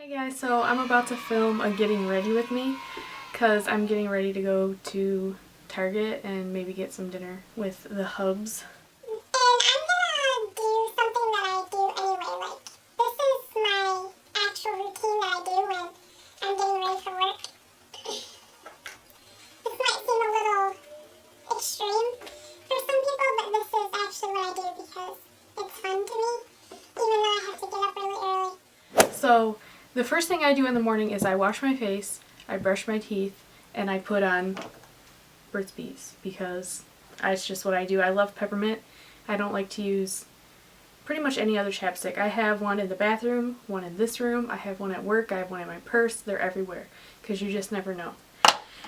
Hey guys, so I'm about to film a getting ready with me because I'm getting ready to go to Target and maybe get some dinner with the hubs. And I'm gonna do something that I do anyway. Like, this is my actual routine that I do when I'm getting ready for work. This might seem a little extreme for some people, but this is actually what I do because it's fun to me, even though I have to get up really early. So the first thing I do in the morning is I wash my face, I brush my teeth, and I put on Burt's Bees because it's just what I do. I love peppermint. I don't like to use pretty much any other chapstick. I have one in the bathroom, one in this room, I have one at work, I have one in my purse. They're everywhere because you just never know.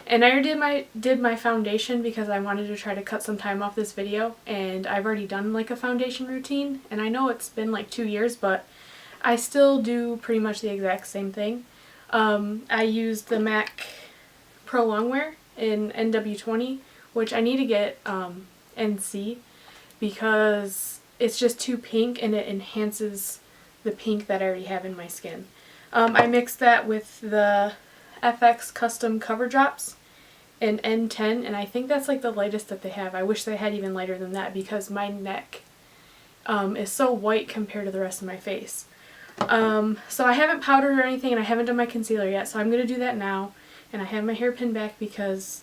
And I already did my foundation because I wanted to try to cut some time off this video, and I've already done like a foundation routine, and I know it's been like 2 years, but I still do pretty much the exact same thing. I used the MAC Pro Longwear in NW20, which I need to get NC because it's just too pink and it enhances the pink that I already have in my skin. I mixed that with the FX Custom Cover Drops in N10, and I think that's like the lightest that they have. I wish they had even lighter than that because my neck is so white compared to the rest of my face. So I haven't powdered or anything, and I haven't done my concealer yet, so I'm going to do that now. And I have my hair pinned back because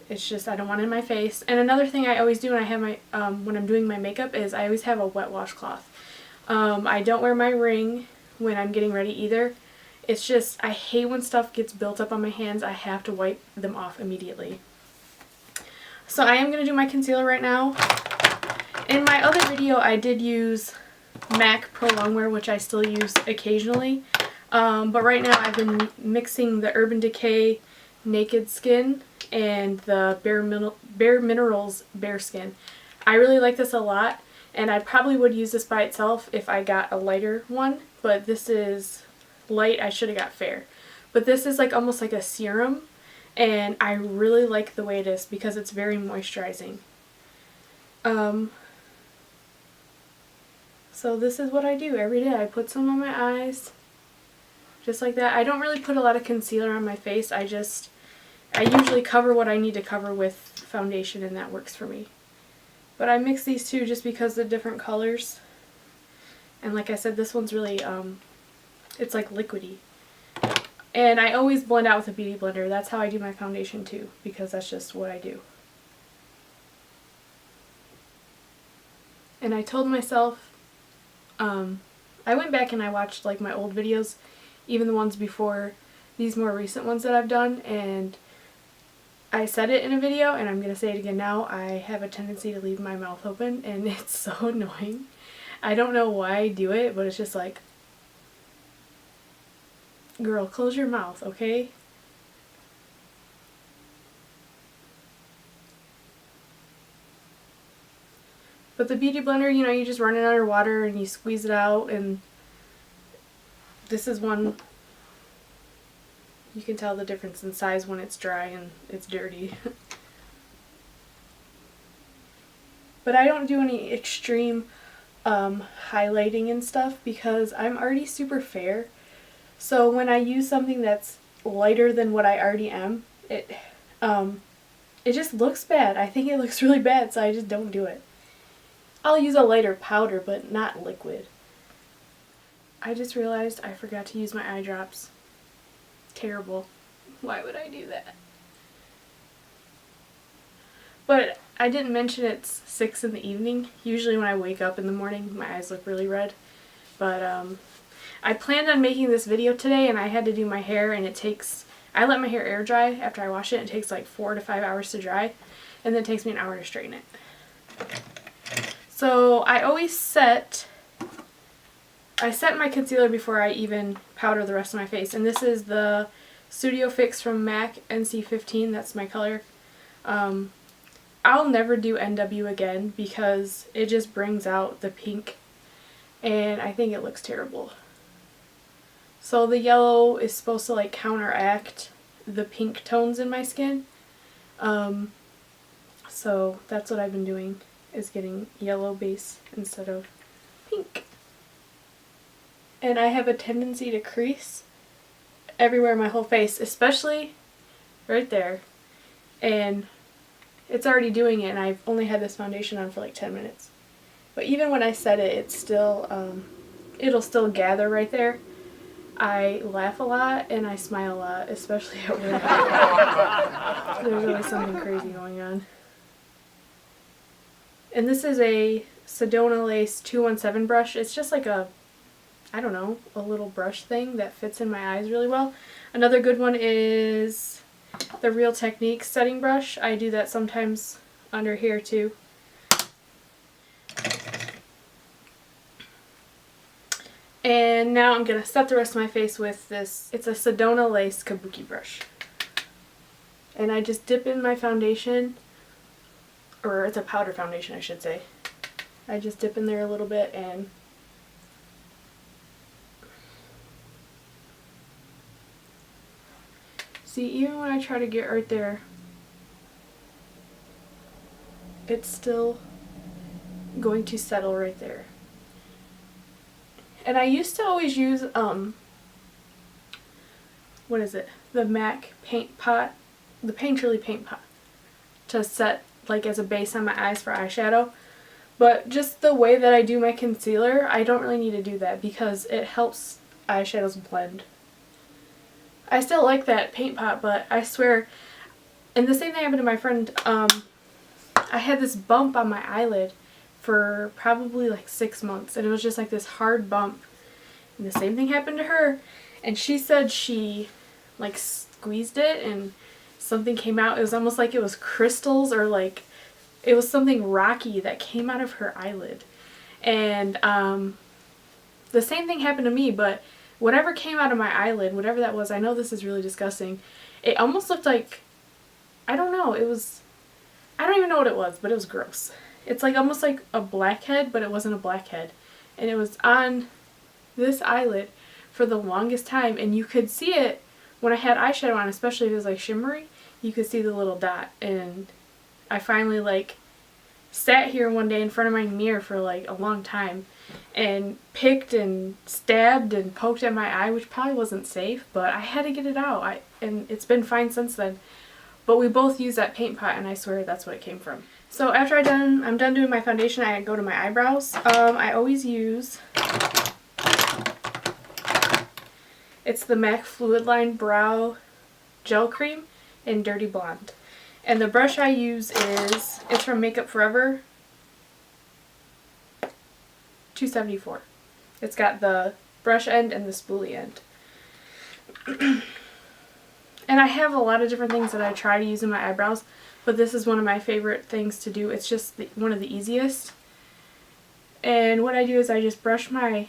it's just, I don't want it in my face. And another thing I always do when I have my, when I'm doing my makeup is I always have a wet washcloth. I don't wear my ring when I'm getting ready either. It's just, I hate when stuff gets built up on my hands. I have to wipe them off immediately. So I am going to do my concealer right now. In my other video I did use MAC Pro Longwear, which I still use occasionally. But right now I've been mixing the Urban Decay Naked Skin and the Bare Minerals Bare Skin. I really like this a lot, and I probably would use this by itself if I got a lighter one, but this is light. I should have got fair. But this is like almost like a serum, and I really like the way it is because it's very moisturizing. So this is what I do every day. I put some on my eyes, just like that. I don't really put a lot of concealer on my face. I usually cover what I need to cover with foundation, and that works for me. But I mix these two just because of the different colors. And like I said, this one's really, it's like liquidy. And I always blend out with a beauty blender. That's how I do my foundation too, because that's just what I do. And I told myself, I went back and I watched like my old videos, even the ones before these more recent ones that I've done, and I said it in a video, and I'm going to say it again now. I have a tendency to leave my mouth open, and it's so annoying. I don't know why I do it, but it's just like, girl, close your mouth, okay? But the beauty blender, you know, you just run it under water and you squeeze it out, and this is one, you can tell the difference in size when it's dry and it's dirty. But I don't do any extreme highlighting and stuff because I'm already super fair. So when I use something that's lighter than what I already am, it just looks bad. I think it looks really bad, so I just don't do it. I'll use a lighter powder, but not liquid. I just realized I forgot to use my eye drops. Terrible. Why would I do that? But I didn't mention it's 6 in the evening. Usually when I wake up in the morning, my eyes look really red. But I planned on making this video today, and I had to do my hair, and I let my hair air dry after I wash it, and it takes like 4 to 5 hours to dry, and then it takes me an hour to straighten it. So I always set my concealer before I even powder the rest of my face, and this is the Studio Fix from MAC NC15. That's my color. I'll never do NW again because it just brings out the pink, and I think it looks terrible. So the yellow is supposed to like counteract the pink tones in my skin. So that's what I've been doing, is getting yellow base instead of pink. And I have a tendency to crease, everywhere in my whole face, especially right there. And it's already doing it, and I've only had this foundation on for like 10 minutes. But even when I set it, it's still, it'll still gather right there. I laugh a lot and I smile a lot, especially at work. There's always something crazy going on. And this is a Sedona Lace 217 brush. It's just like a, I don't know, a little brush thing that fits in my eyes really well. Another good one is the Real Techniques setting brush. I do that sometimes under here too. And now I'm going to set the rest of my face with this. It's a Sedona Lace Kabuki brush. And I just dip in my foundation, or it's a powder foundation I should say. I just dip in there a little bit and see, even when I try to get right there, it's still going to settle right there. And I used to always use, what is it? The MAC paint pot, the Painterly paint pot, to set like as a base on my eyes for eyeshadow. But just the way that I do my concealer, I don't really need to do that because it helps eyeshadows blend. I still like that paint pot, but I swear, and the same thing happened to my friend, I had this bump on my eyelid for probably like 6 months, and it was just like this hard bump. And the same thing happened to her, and she said she like squeezed it and something came out. It was almost like it was crystals, or like it was something rocky that came out of her eyelid. And the same thing happened to me, but whatever came out of my eyelid, whatever that was, I know this is really disgusting, it almost looked like, I don't know, it was, I don't even know what it was, but it was gross. It's like almost like a blackhead, but it wasn't a blackhead. And it was on this eyelid for the longest time, and you could see it when I had eyeshadow on, especially if it was like shimmery, you could see the little dot. And I finally like sat here one day in front of my mirror for like a long time and picked and stabbed and poked at my eye, which probably wasn't safe, but I had to get it out. And it's been fine since then. But we both use that paint pot, and I swear that's what it came from. So after I'm done doing my foundation, I go to my eyebrows. I always use, it's the MAC Fluid Line Brow Gel Cream in Dirty Blonde. And the brush I use is, it's from Makeup Forever 274. It's got the brush end and the spoolie end. And I have a lot of different things that I try to use in my eyebrows, but this is one of my favorite things to do. It's just one of the easiest. And what I do is I just brush my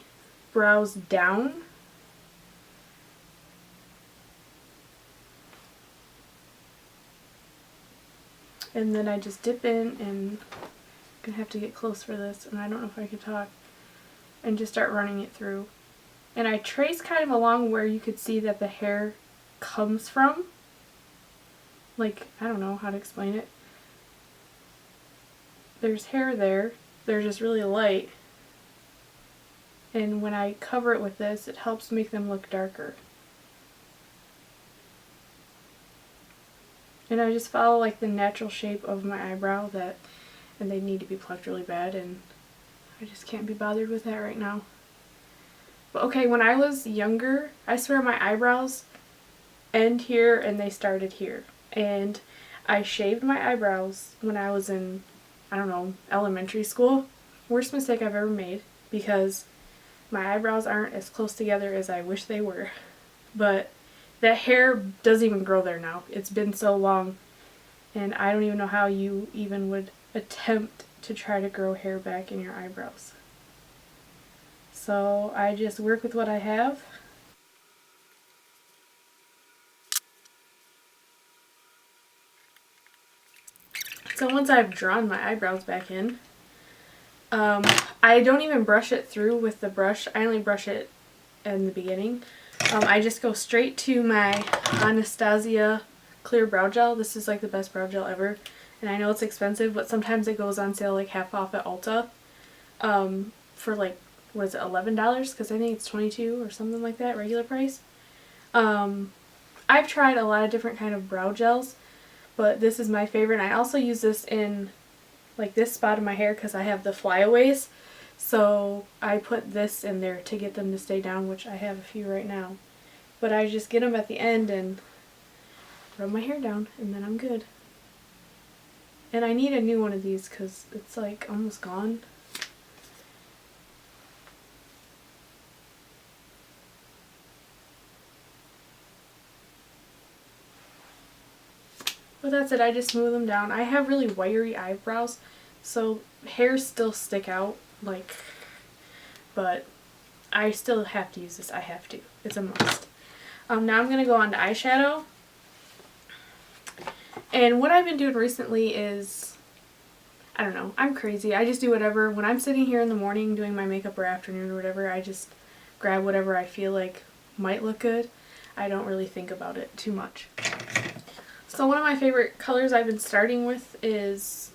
brows down. And then I just dip in, and I'm going to have to get close for this, and I don't know if I can talk, and just start running it through. And I trace kind of along where you could see that the hair comes from. Like, I don't know how to explain it. There's hair there. They're just really light. And when I cover it with this, it helps make them look darker. And I just follow like the natural shape of my eyebrow and they need to be plucked really bad, and I just can't be bothered with that right now. But okay, when I was younger, I swear my eyebrows end here and they started here. And I shaved my eyebrows when I was in, I don't know, elementary school. Worst mistake I've ever made, because my eyebrows aren't as close together as I wish they were. But that hair doesn't even grow there now. It's been so long, and I don't even know how you even would attempt to try to grow hair back in your eyebrows. So I just work with what I have. So once I've drawn my eyebrows back in, I don't even brush it through with the brush. I only brush it in the beginning. I just go straight to my Anastasia clear brow gel. This is like the best brow gel ever. And I know it's expensive, but sometimes it goes on sale like half off at Ulta for like, what is it, $11? Because I think it's $22 or something like that, regular price. I've tried a lot of different kind of brow gels, but this is my favorite. I also use this in like this spot of my hair because I have the flyaways. So I put this in there to get them to stay down, which I have a few right now. But I just get them at the end and rub my hair down and then I'm good. And I need a new one of these because it's like almost gone. But that's it, I just smooth them down. I have really wiry eyebrows, so hairs still stick out, like, but I still have to use this. I have to. It's a must. Now I'm going to go on to eyeshadow. And what I've been doing recently is, I don't know, I'm crazy. I just do whatever. When I'm sitting here in the morning doing my makeup or afternoon or whatever, I just grab whatever I feel like might look good. I don't really think about it too much. So one of my favorite colors I've been starting with is,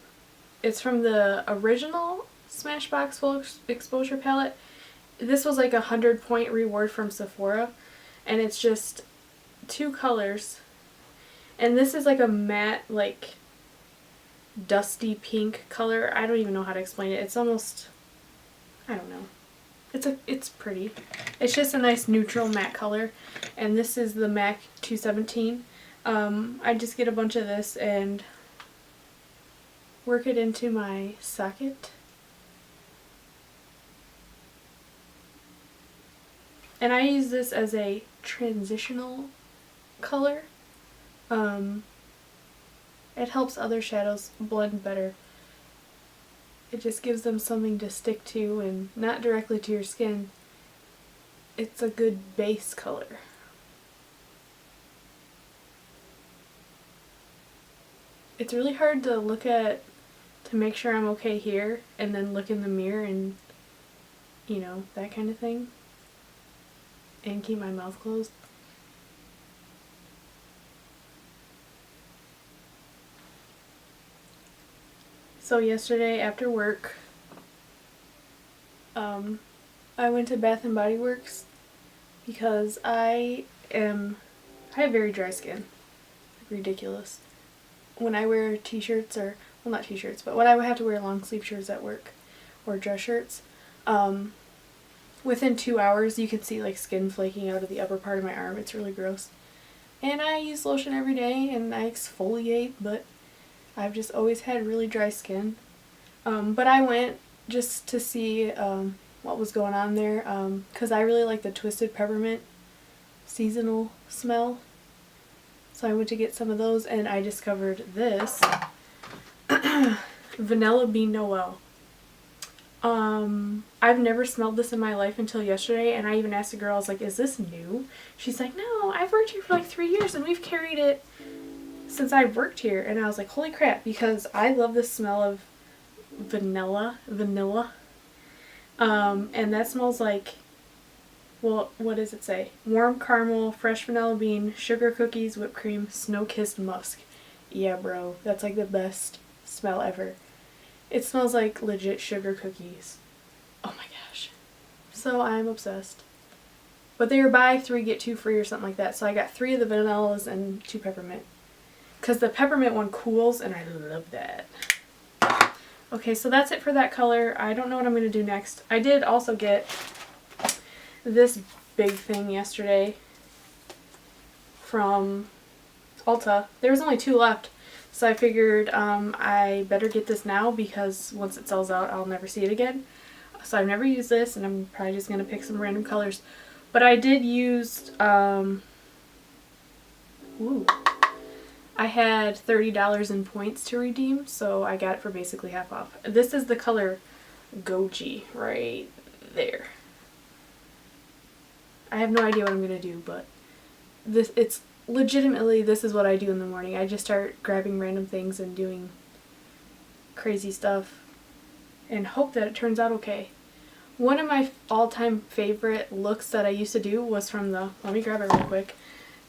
it's from the original Smashbox Full Exposure palette. This was like a 100-point reward from Sephora, and it's just 2 colors. And this is like a matte, like dusty pink color. I don't even know how to explain it. It's almost, I don't know. It's pretty. It's just a nice neutral matte color, and this is the MAC 217. I just get a bunch of this and work it into my socket. And I use this as a transitional color. It helps other shadows blend better. It just gives them something to stick to and not directly to your skin. It's a good base color. It's really hard to look at to make sure I'm okay here and then look in the mirror and, you know, that kind of thing. And keep my mouth closed. So yesterday after work, I went to Bath and Body Works because I have very dry skin. Ridiculous. When I wear t-shirts, or, well, not t-shirts, but when I have to wear long sleeve shirts at work or dress shirts, within 2 hours you can see like skin flaking out of the upper part of my arm. It's really gross. And I use lotion every day and I exfoliate, but I've just always had really dry skin. But I went just to see what was going on there, because I really like the Twisted Peppermint seasonal smell. So I went to get some of those and I discovered this Vanilla Bean Noel. I've never smelled this in my life until yesterday, and I even asked the girl, I was like, is this new? She's like, no, I've worked here for like 3 years and we've carried it since I've worked here. And I was like, holy crap, because I love the smell of vanilla. And that smells like, well, what does it say? Warm caramel, fresh vanilla bean, sugar cookies, whipped cream, snow-kissed musk. Yeah, bro, that's like the best smell ever. It smells like legit sugar cookies. Oh my gosh. So I'm obsessed. But they were buy 3 get 2 free or something like that. So I got 3 of the vanillas and 2 peppermint. Because the peppermint one cools and I love that. Okay, so that's it for that color. I don't know what I'm going to do next. I did also get this big thing yesterday from Ulta. There was only 2 left. So I figured I better get this now because once it sells out I'll never see it again. So I've never used this and I'm probably just going to pick some random colors. But I did use, I had $30 in points to redeem, so I got it for basically half off. This is the color Goji right there. I have no idea what I'm going to do, but it's legitimately, this is what I do in the morning. I just start grabbing random things and doing crazy stuff and hope that it turns out okay. One of my all-time favorite looks that I used to do was from the, let me grab it real quick,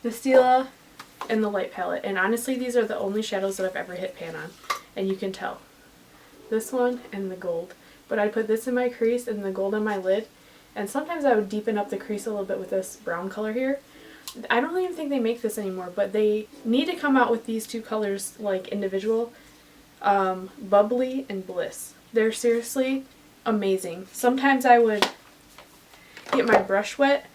the Stila and the Light palette. And honestly, these are the only shadows that I've ever hit pan on. And you can tell. This one and the gold. But I put this in my crease and the gold on my lid. And sometimes I would deepen up the crease a little bit with this brown color here. I don't even think they make this anymore, but they need to come out with these two colors like individual. Bubbly and Bliss. They're seriously amazing. Sometimes I would get my brush wet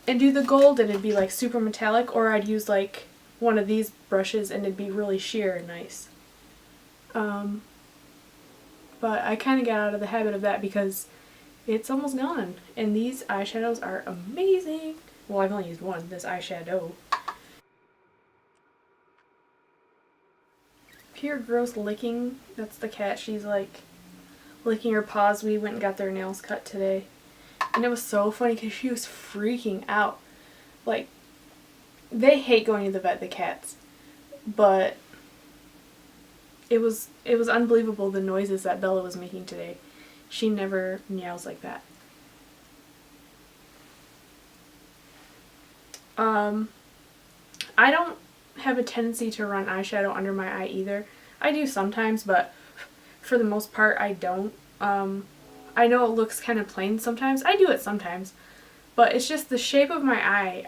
and do the gold and it'd be like super metallic, or I'd use like one of these brushes and it'd be really sheer and nice. But I kind of got out of the habit of that because it's almost gone. And these eyeshadows are amazing. Well, I've only used one, this eyeshadow. Pure gross licking. That's the cat. She's like licking her paws. We went and got their nails cut today. And it was so funny because she was freaking out. Like, they hate going to the vet, the cats. But it was unbelievable the noises that Bella was making today. She never meows like that. I don't have a tendency to run eyeshadow under my eye either. I do sometimes, but for the most part I don't. I know it looks kind of plain sometimes. I do it sometimes. But it's just the shape of my eye.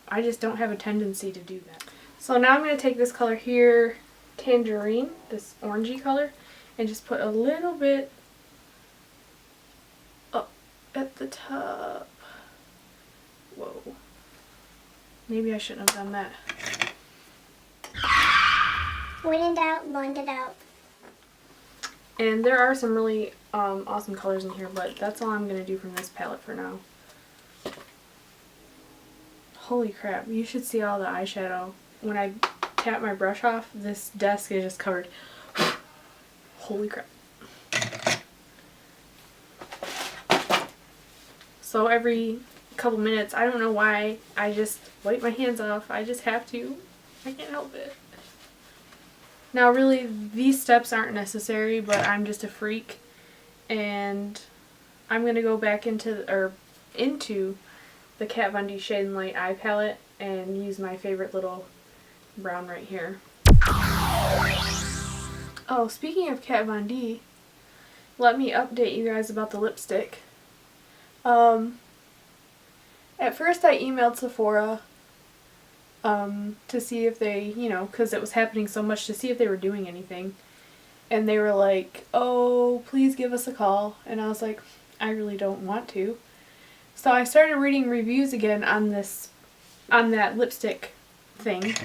I just don't have a tendency to do that. So now I'm going to take this color here, Tangerine, this orangey color, and just put a little bit up at the top. Whoa. Maybe I shouldn't have done that. When in doubt, blend it out. And there are some really awesome colors in here, but that's all I'm going to do from this palette for now. Holy crap, you should see all the eyeshadow. When I tap my brush off, this desk is just covered. Holy crap. So every couple minutes, I don't know why, I just wipe my hands off. I just have to. I can't help it. Now really, these steps aren't necessary, but I'm just a freak. And I'm going to go back into the Kat Von D Shade and Light eye palette and use my favorite little brown right here. Oh, speaking of Kat Von D, let me update you guys about the lipstick. At first I emailed Sephora to see if they, because it was happening so much, to see if they were doing anything. And they were like, oh, please give us a call. And I was like, I really don't want to. So I started reading reviews again on that lipstick thing,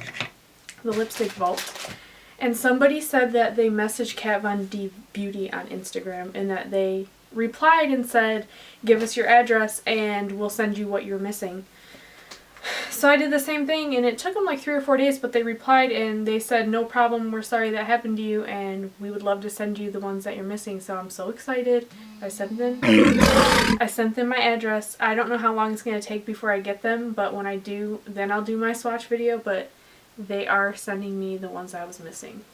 the lipstick vault. And somebody said that they messaged Kat Von D Beauty on Instagram and that they replied and said, give us your address and we'll send you what you're missing. So I did the same thing and it took them like 3 or 4 days, but they replied and they said, no problem, we're sorry that happened to you and we would love to send you the ones that you're missing. So I'm so excited. I sent them my address. I don't know how long it's going to take before I get them, but when I do, then I'll do my swatch video, but they are sending me the ones I was missing.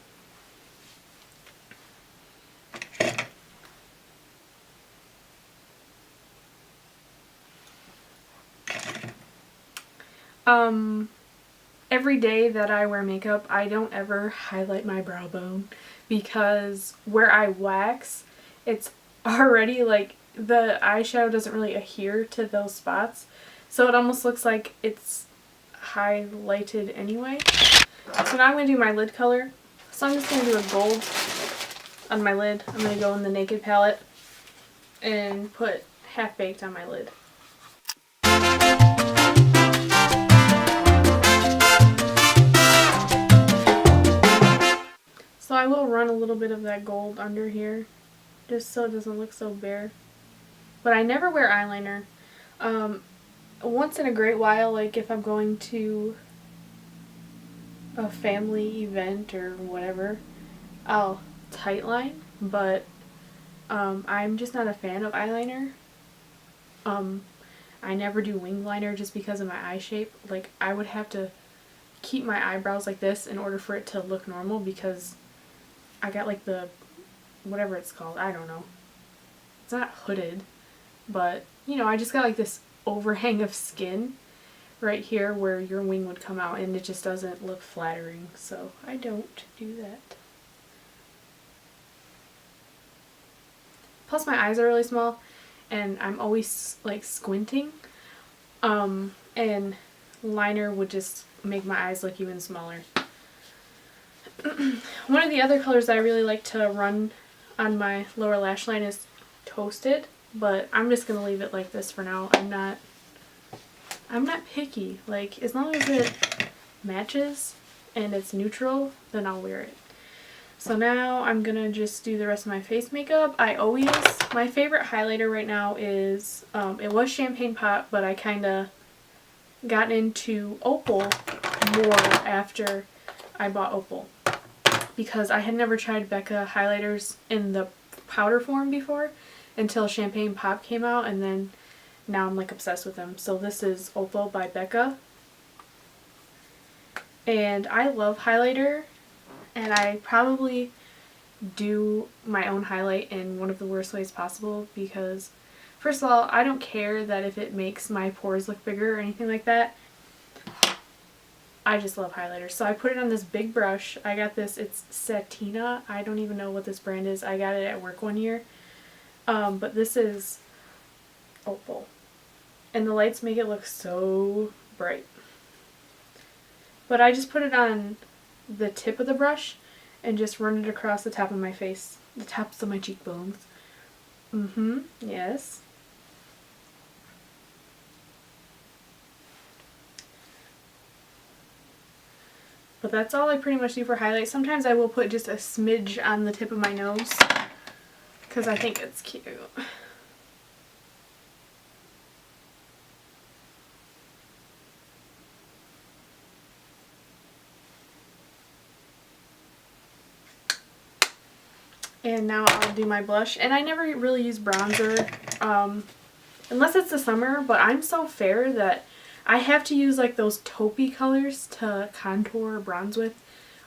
Every day that I wear makeup, I don't ever highlight my brow bone because where I wax, it's already like the eyeshadow doesn't really adhere to those spots. So it almost looks like it's highlighted anyway. So now I'm going to do my lid color. So I'm just going to do a gold on my lid. I'm going to go in the Naked palette and put Half Baked on my lid. So I will run a little bit of that gold under here, just so it doesn't look so bare. But I never wear eyeliner. Once in a great while, like if I'm going to a family event or whatever, I'll tightline, but I'm just not a fan of eyeliner. I never do wing liner just because of my eye shape. Like I would have to keep my eyebrows like this in order for it to look normal because I got like the, whatever it's called, I don't know. It's not hooded, but I just got like this overhang of skin right here where your wing would come out and it just doesn't look flattering, so I don't do that. Plus my eyes are really small and I'm always like squinting, and liner would just make my eyes look even smaller. One of the other colors I really like to run on my lower lash line is Toasted, but I'm just gonna leave it like this for now. I'm not picky. Like, as long as it matches and it's neutral, then I'll wear it. So now I'm gonna just do the rest of my face makeup. My favorite highlighter right now is, it was Champagne Pop, but I kinda got into Opal more after I bought Opal, because I had never tried Becca highlighters in the powder form before until Champagne Pop came out, and then now I'm like obsessed with them. So this is Opal by Becca, and I love highlighter, and I probably do my own highlight in one of the worst ways possible, because first of all, I don't care that if it makes my pores look bigger or anything like that. I just love highlighters. So I put it on this big brush. I got this, it's Satina. I don't even know what this brand is. I got it at work one year. But this is Opal. And the lights make it look so bright. But I just put it on the tip of the brush and just run it across the top of my face. The tops of my cheekbones. Yes. But that's all I pretty much do for highlight. Sometimes I will put just a smidge on the tip of my nose because I think it's cute. And now I'll do my blush. And I never really use bronzer unless it's the summer, but I'm so fair that I have to use like those taupey colors to contour or bronze with.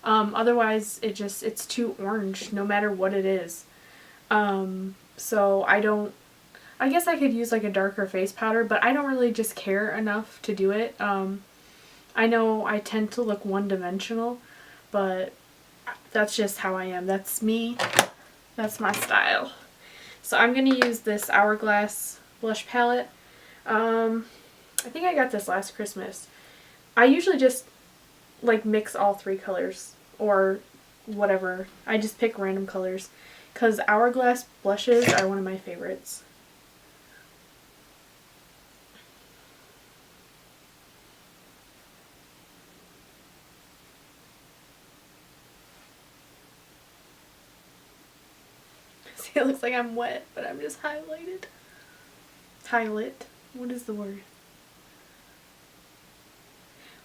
Otherwise it's too orange no matter what it is. So I guess I could use like a darker face powder, but I don't really just care enough to do it. I know I tend to look one-dimensional, but that's just how I am. That's me. That's my style. So I'm going to use this Hourglass blush palette. I think I got this last Christmas. I usually just like mix all three colors or whatever. I just pick random colors because Hourglass blushes are one of my favorites. See, it looks like I'm wet, but I'm just highlighted. Highlight. What is the word?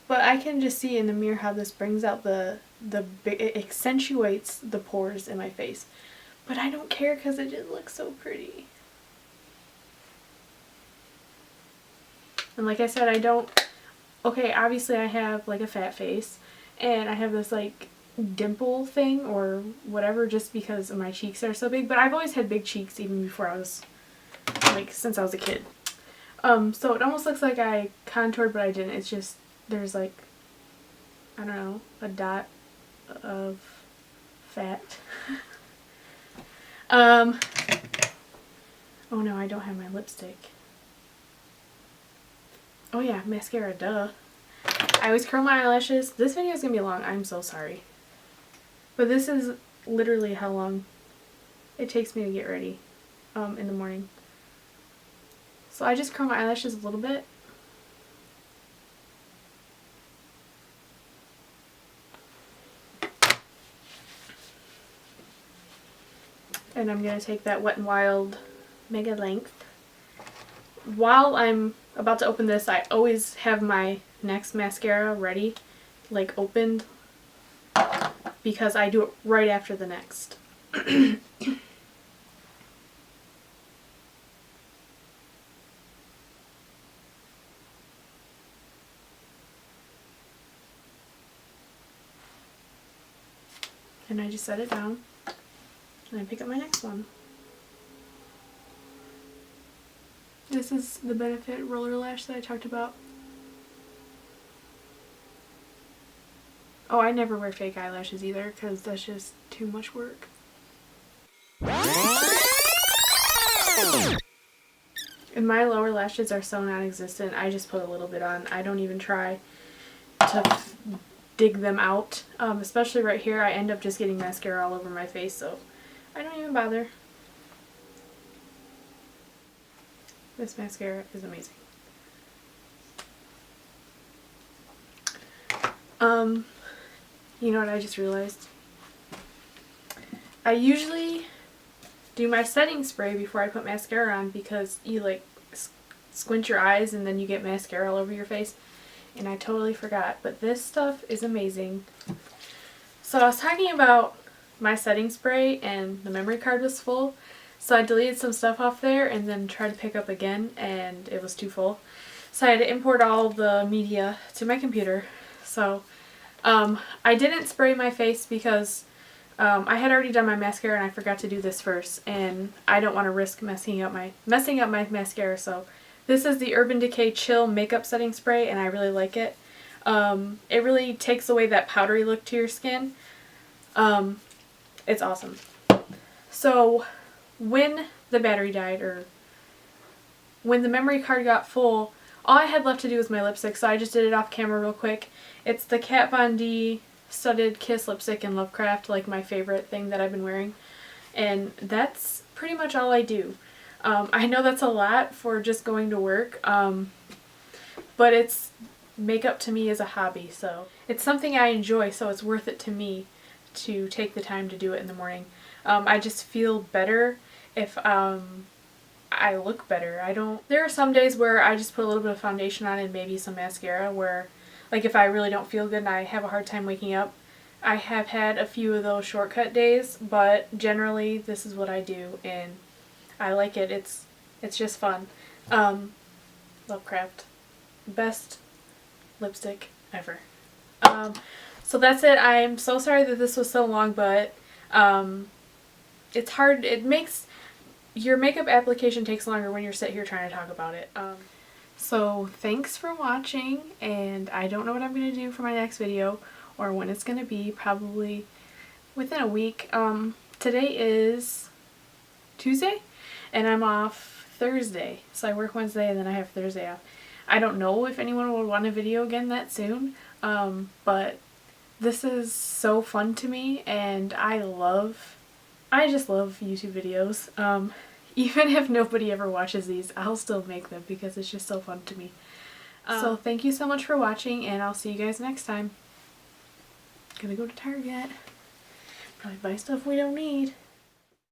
But I can just see in the mirror how this brings out it accentuates the pores in my face. But I don't care because it just looks so pretty. And like I said, okay, obviously I have like a fat face, and I have this like dimple thing or whatever just because my cheeks are so big, but I've always had big cheeks even before I was, like, since I was a kid. So it almost looks like I contoured, but I didn't. It's just, there's like, I don't know, a dot of fat. Oh no, I don't have my lipstick. Oh yeah, mascara, duh. I always curl my eyelashes. This video is gonna be long, I'm so sorry. But this is literally how long it takes me to get ready in the morning. So I just curl my eyelashes a little bit. And I'm going to take that Wet n Wild Mega Length. While I'm about to open this, I always have my next mascara ready, like opened, because I do it right after the next. And I just set it down, and I pick up my next one. This is the Benefit Roller Lash that I talked about. Oh, I never wear fake eyelashes either because that's just too much work. And my lower lashes are so non-existent, I just put a little bit on. I don't even try to dig them out. Especially right here, I end up just getting mascara all over my face, so I don't even bother. This mascara is amazing. You know what I just realized? I usually do my setting spray before I put mascara on because you like squint your eyes and then you get mascara all over your face. And I totally forgot, but this stuff is amazing. So I was talking about my setting spray and the memory card was full. So I deleted some stuff off there and then tried to pick up again and it was too full. So I had to import all the media to my computer. So I didn't spray my face because I had already done my mascara and I forgot to do this first, and I don't want to risk messing up my mascara. So this is the Urban Decay Chill Makeup Setting Spray, and I really like it. It really takes away that powdery look to your skin. It's awesome. So when the battery died, or when the memory card got full, all I had left to do was my lipstick, so I just did it off camera real quick. It's the Kat Von D Studded Kiss lipstick in Lovecraft, like my favorite thing that I've been wearing. And that's pretty much all I do. I know that's a lot for just going to work, but it's makeup to me is a hobby, so it's something I enjoy, so it's worth it to me to take the time to do it in the morning. I just feel better if I look better. There are some days where I just put a little bit of foundation on and maybe some mascara, where like if I really don't feel good and I have a hard time waking up. I have had a few of those shortcut days, but generally this is what I do and I like it. It's just fun. Lovecraft. Best lipstick ever. So that's it. I'm so sorry that this was so long, but it's hard. It makes your makeup application takes longer when you're sitting here trying to talk about it. So thanks for watching, and I don't know what I'm going to do for my next video or when it's going to be, probably within a week. Today is Tuesday and I'm off Thursday, so I work Wednesday and then I have Thursday off. I don't know if anyone would want a video again that soon, but this is so fun to me and I just love YouTube videos. Even if nobody ever watches these, I'll still make them because it's just so fun to me. So thank you so much for watching, and I'll see you guys next time. Gonna go to Target. Probably buy stuff we don't need.